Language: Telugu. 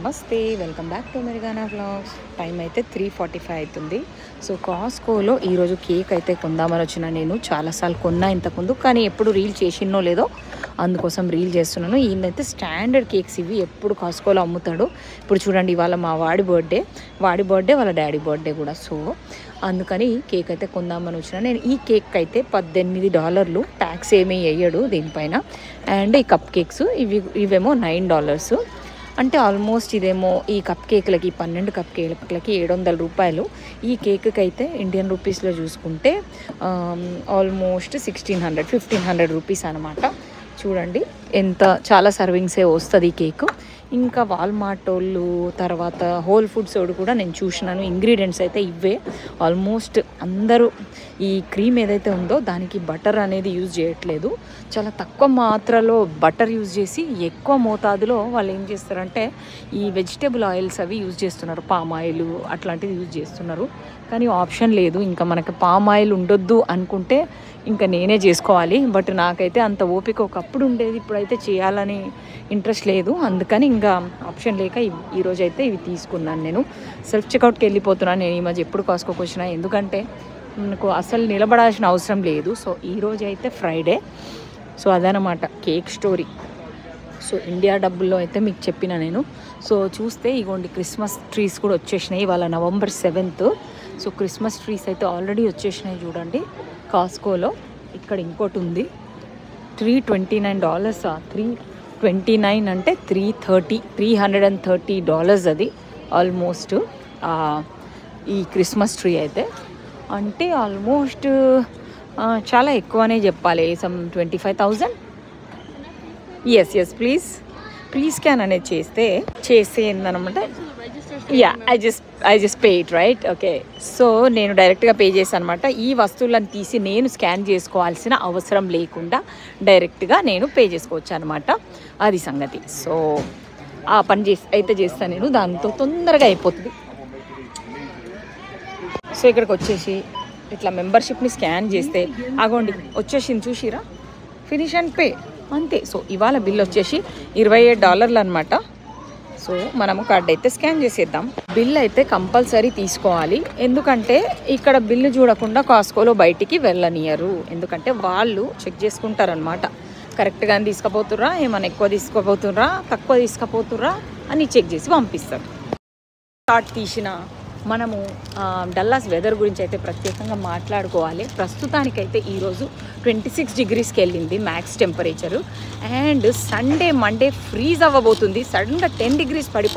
నమస్తే, welcome back to Merigana vlogs. Time అయితే 3:45 అవుతుంది. సో కాస్కోలో ఈరోజు కేక్ అయితే కొందామని వచ్చిన. నేను చాలాసార్లు కొన్నా ఇంతకుముందు, కానీ ఎప్పుడు రీల్ చేసినో లేదో అందుకోసం రీల్ చేస్తున్నాను. ఈయనైతే స్టాండర్డ్ కేక్స్ ఇవి ఎప్పుడు కాస్కోలో అమ్ముతాడు. ఇప్పుడు చూడండి, ఇవాళ మా వాడి బర్త్డే వాళ్ళ డాడీ బర్త్డే కూడా. సో అందుకని కేక్ అయితే కొందామని వచ్చిన. నేను ఈ కేక్ అయితే $18, ట్యాక్స్ ఏమీ వేయడు దీనిపైన. అండ్ ఈ కప్ కేక్స్ ఇవేమో $9. అంటే ఆల్మోస్ట్ ఇదేమో ఈ కప్ కేక్లకి 12 కప్ కేక్లకి $700. ఈ కేక్కి అయితే ఇండియన్ రూపీస్లో చూసుకుంటే ఆల్మోస్ట్ 1500 రూపీస్ అనమాట. చూడండి ఎంత చాలా సర్వింగ్సే వస్తుంది ఈ కేక్. ఇంకా వాల్మార్ట్ వాళ్ళు, తర్వాత హోల్ ఫుడ్స్ వాడు కూడా నేను చూసినాను. ఇంగ్రీడియంట్స్ అయితే ఇవే ఆల్మోస్ట్. అందరూ ఈ క్రీమ్ ఏదైతే ఉందో దానికి బటర్ అనేది యూజ్ చేయట్లేదు. చాలా తక్కువ మాత్రలో బటర్ యూజ్ చేసి ఎక్కువ మోతాదులో వాళ్ళు ఏం చేస్తారంటే ఈ వెజిటేబుల్ ఆయిల్స్ అవి యూజ్ చేస్తున్నారు. పామ్ ఆయిల్ అట్లాంటివి యూజ్ చేస్తున్నారు. కానీ ఆప్షన్ లేదు. ఇంకా మనకి పామ్ ఆయిల్ ఉండొద్దు అనుకుంటే ఇంకా నేనే చేసుకోవాలి. బట్ నాకైతే అంత ఓపిక ఒకప్పుడు ఉండేది, ఇప్పుడైతే చేయాలని ఇంట్రెస్ట్ లేదు. అందుకని ఇంకా ఆప్షన్ లేక ఈరోజు అయితే ఇవి తీసుకున్నాను. నేను సెల్ఫ్ చెక్అవుట్కి వెళ్ళిపోతున్నాను. నేను ఈ మధ్య ఎప్పుడు కాస్కోకి వచ్చినా, ఎందుకంటే నాకు అసలు నిలబడాల్సిన అవసరం లేదు. సో ఈరోజు అయితే ఫ్రైడే. సో అదనమాట కేక్ స్టోరీ. సో ఇండియా డబ్బుల్లో అయితే మీకు చెప్పిన నేను. సో చూస్తే ఇగోండి, క్రిస్మస్ ట్రీస్ కూడా వచ్చేసినాయి. ఇవాళ November 7th. So Christmas trees అయితే ఆల్రెడీ వచ్చేసినాయి చూడండి కాస్కోలో. ఇక్కడ ఇంకోటి ఉంది, $329. 329 అంటే $330 అది ఆల్మోస్ట్. ఈ క్రిస్మస్ ట్రీ అయితే అంటే ఆల్మోస్ట్ చాలా ఎక్కువనే చెప్పాలి. సమ్ 25,000. ఎస్ ప్లీజ్ క్యాన్ అనేది చేసేందనమాట. Yeah, I just pay it right. Okay, so నేను డైరెక్ట్గా పే చేశాను అనమాట. ఈ వస్తువులను తీసి నేను స్కాన్ చేసుకోవాల్సిన అవసరం లేకుండా డైరెక్ట్గా నేను పే చేసుకోవచ్చు అనమాట. అది సంగతి. సో ఆ పని చేస్తాను నేను. దాంతో తొందరగా అయిపోతుంది. సో ఇక్కడికి వచ్చేసి ఇట్లా మెంబర్షిప్ని స్కాన్ చేస్తే అగోండి వచ్చేసింది, చూసిరా, ఫినిష్ అండ్ పే అంతే. సో ఇవాళ బిల్ వచ్చేసి $28 అనమాట. సో మనము కార్డ్ అయితే స్కాన్ చేసేద్దాం. బిల్ అయితే కంపల్సరీ తీసుకోవాలి, ఎందుకంటే ఇక్కడ బిల్లు చూడకుండా కాస్కోలో బయటికి వెళ్ళనియరు. ఎందుకంటే వాళ్ళు చెక్ చేసుకుంటారనమాట, కరెక్ట్గా తీసుకుపోతుర్రా, ఏమైనా ఎక్కువ తీసుకుపోతుర్రా, తక్కువ తీసుకుపోతుర్రా అని చెక్ చేసి పంపిస్తారు. కార్డ్ తీసిన మనము డల్లాస్ వెదర్ గురించి అయితే ప్రత్యేకంగా మాట్లాడుకోవాలి. ప్రస్తుతానికైతే ఈరోజు 26 degreesకి వెళ్ళింది max temperature. And Sunday Monday freeze అవ్వబోతుంది. సడన్గా 10 degrees పడిపో